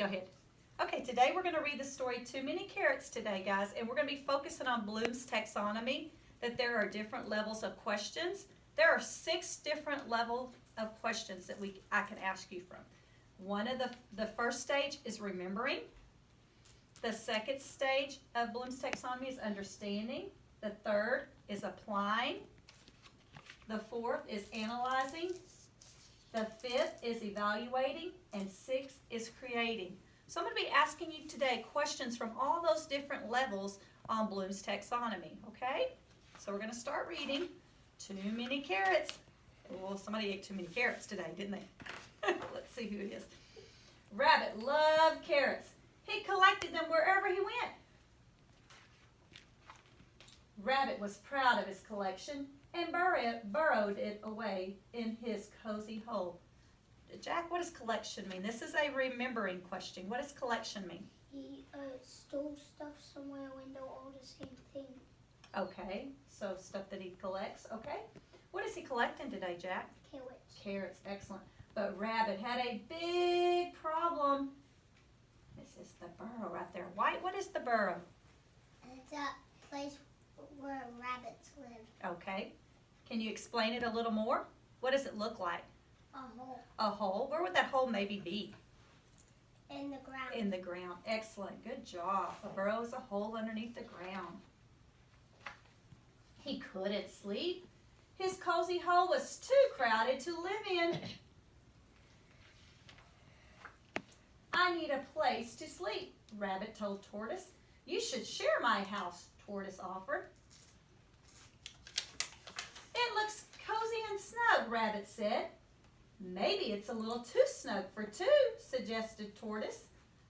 Go ahead. Okay, today we're going to read the story Too Many Carrots today, guys, and we're going to be focusing on Bloom's taxonomy, that there are different levels of questions. There are 6 different levels of questions that I can ask you from. One of the first stage is remembering. The second stage of Bloom's taxonomy is understanding. The third is applying. The fourth is analyzing. The fifth is evaluating. And 6th is creating. So I'm going to be asking you today questions from all those different levels on Bloom's taxonomy, okay? So we're going to start reading Too Many Carrots. Well, somebody ate too many carrots today, didn't they? Let's see who it is. Rabbit loved carrots. He collected them wherever he went. Rabbit was proud of his collection and burrowed it away in his cozy hole. Jack, what does collection mean? This is a remembering question. What does collection mean? He stole stuff somewhere and they're all the same thing. Okay, so stuff that he collects. Okay. What is he collecting today, Jack? Carrots. Carrots, excellent. But Rabbit had a big problem. This is the burrow right there. White, what is the burrow? It's a place where rabbits live. Okay. Can you explain it a little more? What does it look like? A hole. A hole? Where would that hole maybe be? In the ground. In the ground. Excellent. Good job. A burrow is a hole underneath the ground. He couldn't sleep. His cozy hole was too crowded to live in. I need a place to sleep, Rabbit told Tortoise. You should share my house, Tortoise offered. It looks cozy and snug, Rabbit said. Maybe it's a little too snug for 2, suggested Tortoise.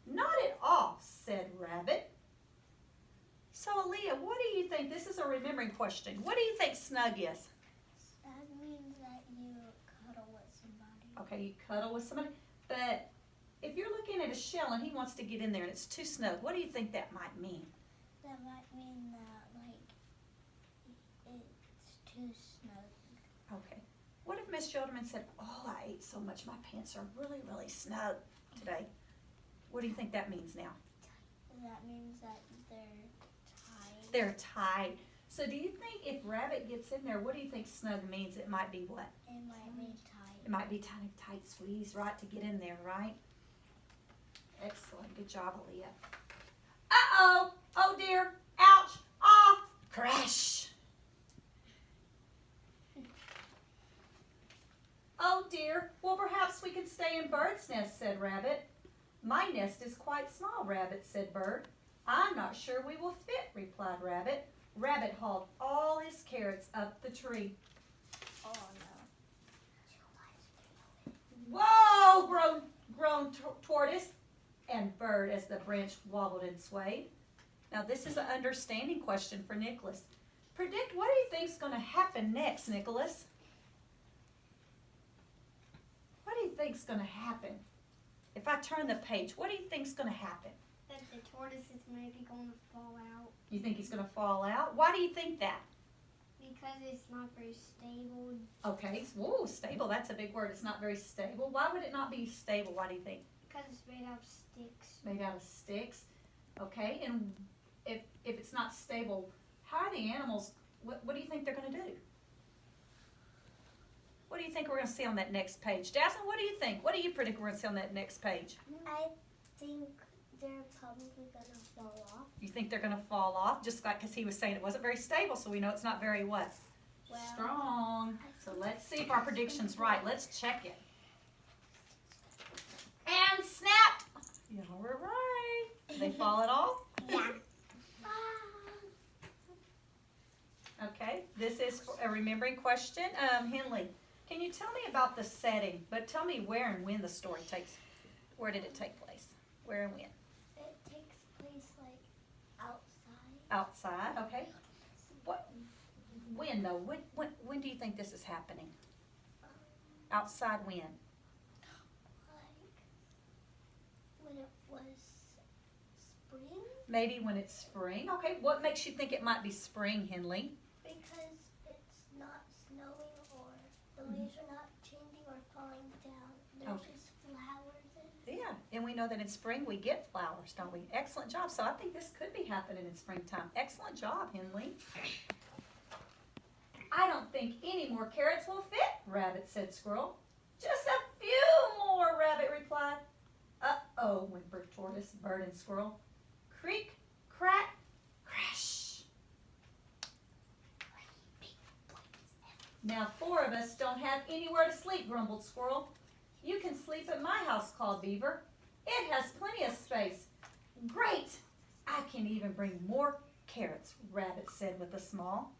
Not at all, said Rabbit. So, Aaliyah, what do you think? This is a remembering question. What do you think snug is? That means that you cuddle with somebody. Okay, you cuddle with somebody. But if you're looking at a shell and he wants to get in there and it's too snug, what do you think that might mean? That might mean that, it's too snug. Okay. What if Miss Shelderman said, oh, I ate so much, my pants are really, really snug today? What do you think that means now? That means that they're tied. They're tied. So do you think if Rabbit gets in there, what do you think snug means? It might be what? It might be tied. It might be tight squeeze, right, to get in there, right? Excellent. Good job, Aaliyah. Uh-oh. Oh, dear. Ouch. Ah. Crash. Oh, dear. Well, perhaps we could stay in Bird's nest, said Rabbit. My nest is quite small, Rabbit, said Bird. I'm not sure we will fit, replied Rabbit. Rabbit hauled all his carrots up the tree. Oh, no. Whoa, groaned Tortoise and Bird as the branch wobbled and swayed. Now, this is an understanding question for Nicholas. Predict what do you think is going to happen next, Nicholas? What do you think is going to happen? If I turn the page, what do you think is going to happen? That the tortoise is maybe going to fall out. You think he's going to fall out? Why do you think that? Because it's not very stable. Okay, whoa, stable, that's a big word. It's not very stable. Why would it not be stable? Why do you think? Because it's made out of sticks. Made out of sticks. Okay, and if it's not stable, how are the animals, what do you think they're going to do? What do you think we're going to see on that next page? Jasmine, what do you think? What do you predict we're going to see on that next page? I think they're probably going to fall off. You think they're going to fall off? Just like because he was saying it wasn't very stable, so we know it's not very what? Well, Strong. So let's see if our prediction's right. Let's check it. And snapped. Yeah, we're right. Did they fall at all? Yeah. Okay, this is a remembering question. Henley, can you tell me about the setting, but tell me where and when the story where did it take place? Where and when? It takes place outside. Outside, okay. When though? When do you think this is happening? Outside when? When it was spring. Maybe when it's spring. Okay, what makes you think it might be spring, Henley? Because it's not snowing or the leaves are not changing or falling down. There's Okay. just flowers in it. Yeah, And we know that in spring we get flowers, don't we? Excellent job. So I think this could be happening in springtime. Excellent job, Henley. I don't think any more carrots will fit, Rabbit said Squirrel. Just a few more, Rabbit replied. Uh-oh, whimpered Tortoise, Bird, and Squirrel. Creak, crack, crash. Now 4 of us don't have anywhere to sleep, grumbled Squirrel. You can sleep at my house, called Beaver. It has plenty of space. Great! I can even bring more carrots, Rabbit said with a smile.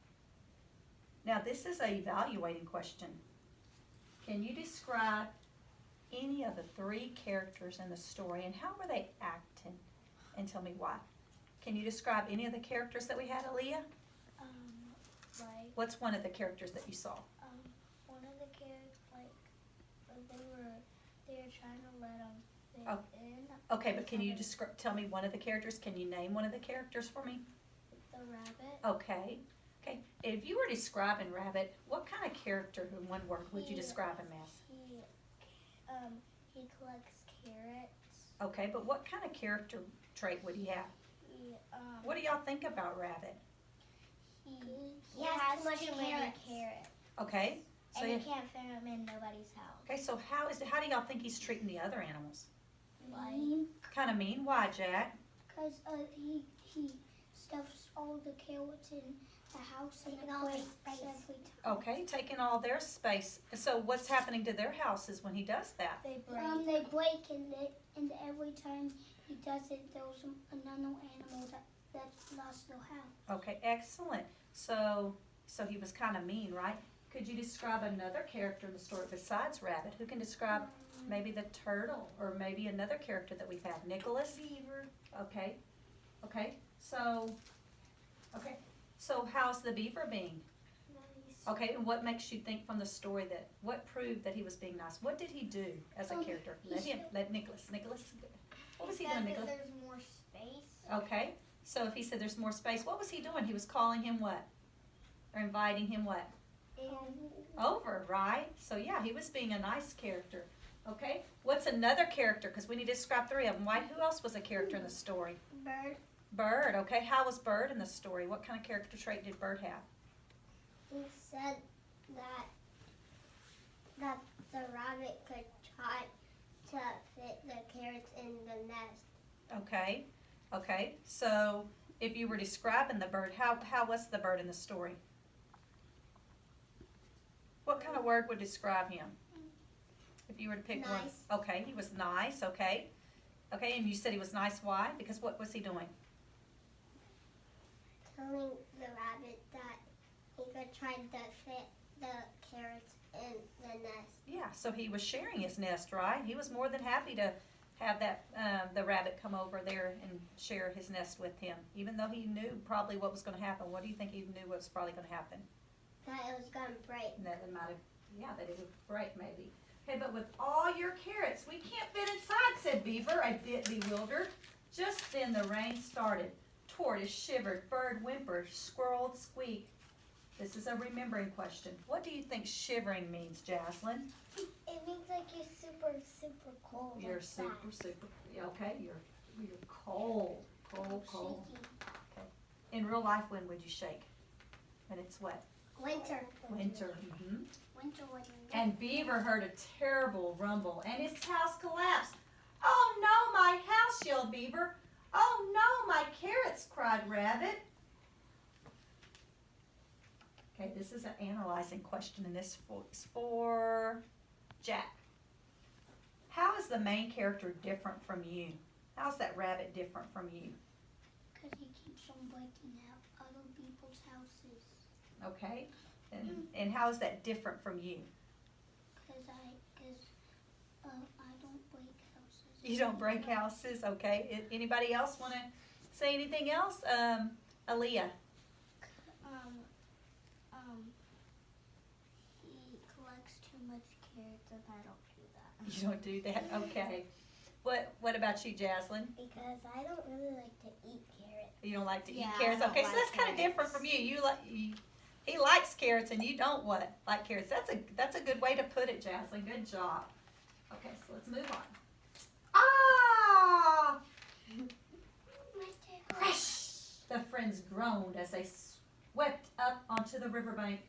Now this is an evaluating question. Can you describe any of the 3 characters in the story and how were they acting? And tell me why. Can you describe any of the characters that we had, Aaliyah? Like, What's one of the characters that you saw? one of the kids, like, they were trying to let them fit Oh. in. Okay, but can you tell me one of the characters? Can you name one of the characters for me? The rabbit. Okay. Okay. If you were describing Rabbit, what kind of character in one word would you describe him as? He collects carrots. Okay, but what kind of character trait would he have? What do y'all think about Rabbit? He has too many carrots. Okay. So And you- you can't fit them in nobody's house. okay, so how do y'all think he's treating the other animals? Mean. Kind of mean. Why, Jack? Because he stuffs all the carrots in the house and it breaks every time. Okay, taking all their space. So what's happening to their houses when he does that? They break and every time he does it, there's another animal that lost their house. Okay, excellent. So he was kind of mean, right? Could you describe another character in the story besides Rabbit? Who can describe maybe the turtle or maybe another character that we've had? Nicholas? Beaver. Okay. Okay. So how's the beaver being? Nice. Okay, and what makes you think from the story what proved that he was being nice? What did he do as a character? Let Nicholas, what was he doing, Nicholas? There's more space. Okay, so if he said there's more space, what was he doing? He was calling him what? Or inviting him what? Over, right? So yeah, he was being a nice character. Okay, what's another character? Because we need to describe 3 of them. Who else was a character in the story? Bird. Bird, okay. How was Bird in the story? What kind of character trait did Bird have? He said that the rabbit could try to fit the carrots in the nest. Okay, okay. So if you were describing the bird, how was the bird in the story? What kind of word would describe him? If you were to pick one. Nice. Okay, he was nice, okay. Okay, and you said he was nice, why? Because what was he doing? Telling the rabbit that he could try to fit the carrots in the nest. Yeah, so he was sharing his nest, right? He was more than happy to have that the rabbit come over there and share his nest with him, even though he knew probably what was going to happen. What do you think he knew what was probably going to happen? That it was going to break. That it might have, yeah, that it would break maybe. Okay, but with all your carrots, we can't fit inside, said Beaver, a bit bewildered. Just then the rain started. Tortoise shivered, Bird whimpered, Squirrel squeaked. This is a remembering question. What do you think shivering means, Jaslyn? It means like you're super, super cold. You're like super, that. super, okay, you're cold, cold. Shaky. In real life, when would you shake? When it's what? Winter. Winter. Winter. And Beaver heard a terrible rumble, and his house collapsed. Oh no, my house, yelled Beaver. Oh no, my carrots, cried Rabbit. Okay, this is an analyzing question, and this is for Jack. How is the main character different from you? How's that rabbit different from you? Because he keeps on breaking out other people's houses. Okay, and how is that different from you? Because I don't break houses. You don't break houses, okay. Anybody else want to say anything else? Aaliyah. He collects too much carrots and I don't do that. You don't do that, okay. What about you, Jaslyn? Because I don't really like to eat carrots. You don't like to eat Yeah, I carrots? don't Okay, so like that's kind of different carrots. from you. He likes carrots and you don't what? Like carrots. That's a good way to put it, Jaslyn. Good job. Okay, so let's move on. Ah, friends groaned as they swept up onto the riverbank.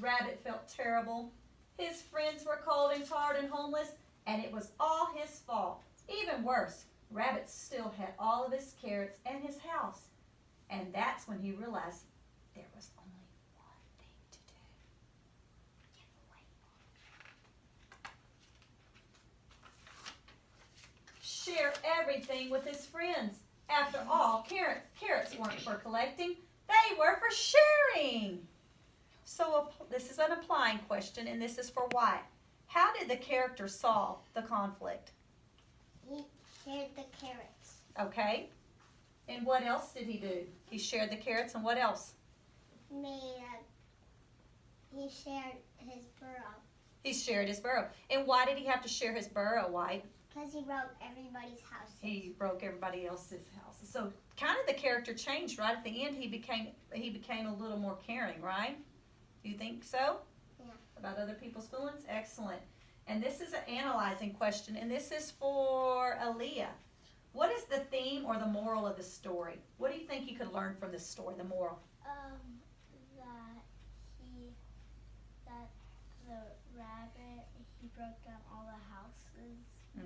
Rabbit felt terrible. His friends were cold and tired and homeless, and it was all his fault. Even worse, Rabbit still had all of his carrots and his house. And that's when he realized there was only one thing to do. Give away. Share everything with his friends. After all, carrots weren't for collecting. They were for sharing. So this is an applying question, and this is for White. How did the character solve the conflict? He shared the carrots. Okay. And what else did he do? He shared the carrots, and what else? He shared his burrow. He shared his burrow. And why did he have to share his burrow, White? Because he broke everybody's house. He broke everybody else's house. So kind of the character changed right at the end. He became a little more caring, right? Do you think so? Yeah. About other people's feelings? Excellent. And this is an analyzing question, and this is for Aaliyah. What is the theme or the moral of the story? What do you think you could learn from this story, the moral? That the rabbit, he broke down all the houses.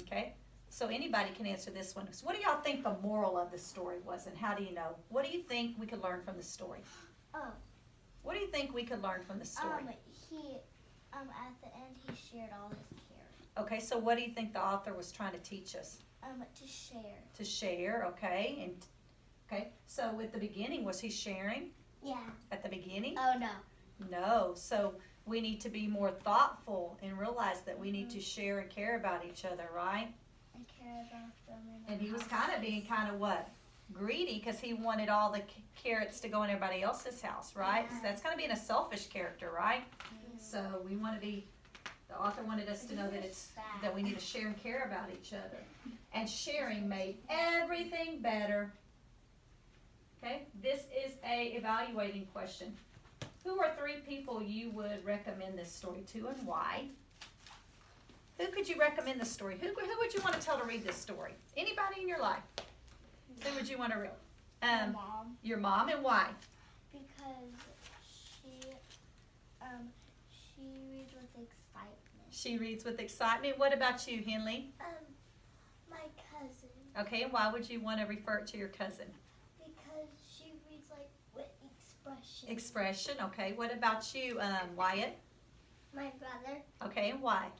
Okay. So anybody can answer this one. So what do y'all think the moral of the story was, and how do you know? What do you think we could learn from the story? Oh. What do you think we could learn from the story? At the end, he shared all his carrots. Okay, so what do you think the author was trying to teach us? To share. To share, okay. And okay, so at the beginning, was he sharing? Yeah. At the beginning? Oh, no. No. So we need to be more thoughtful and realize that we need to share and care about each other, right? And care about them. And he was kind of being kind of what? Greedy, because he wanted all the carrots to go in everybody else's house, right? Yeah. So that's kind of being a selfish character, right? Mm-hmm. So we want to be, the author wanted us to know that we need to share and care about each other. And sharing made everything better. Okay, this is a evaluating question. Who are 3 people you would recommend this story to, and why? Who could you recommend this story? Who would you want to tell to read this story? Anybody in your life? Who would you want to read? My mom. Your mom, and why? Because she reads with excitement. She reads with excitement. What about you, Henley? My cousin. Okay, and why would you want to refer it to your cousin? Because she reads with expression. Expression, okay. What about you, Wyatt? My brother. Okay, and why?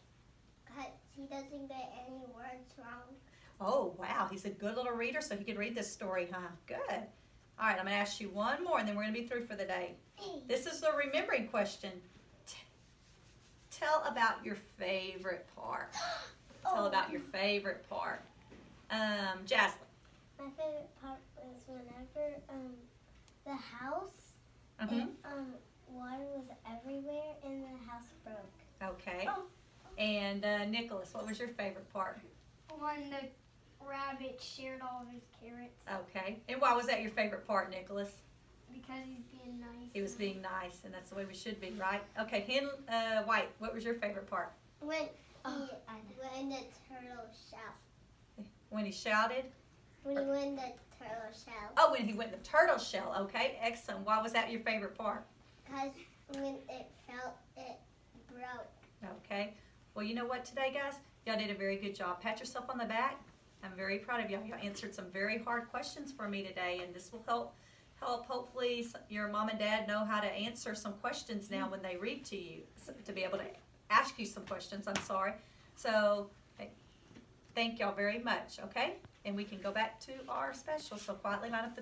Because he doesn't get any words wrong. Oh, wow, he's a good little reader, so he could read this story, huh? Good. All right, I'm going to ask you one more, and then we're going to be through for the day. This is the remembering question. Tell about your favorite part. Tell about your favorite part. Jaslyn. My favorite part was whenever the house Mm-hmm. water was everywhere and the house broke. Okay. Oh. And Nicholas, what was your favorite part? When the rabbit shared all of his carrots. Okay. And why was that your favorite part, Nicholas? Because he's being nice. He was being nice, and that's the way we should be, right? Okay, White, what was your favorite part? When the turtle shell. When he shouted? When he went the turtle shell. Oh, when he went the turtle shell. Okay, excellent. Why was that your favorite part? Because when it fell, it broke. Okay. Well, you know what today, guys? Y'all did a very good job. Pat yourself on the back. I'm very proud of y'all. Y'all answered some very hard questions for me today, and this will help hopefully your mom and dad know how to answer some questions now when they read to you, to be able to ask you some questions. I'm sorry. So thank y'all very much, okay? And we can go back to our special. So quietly line up the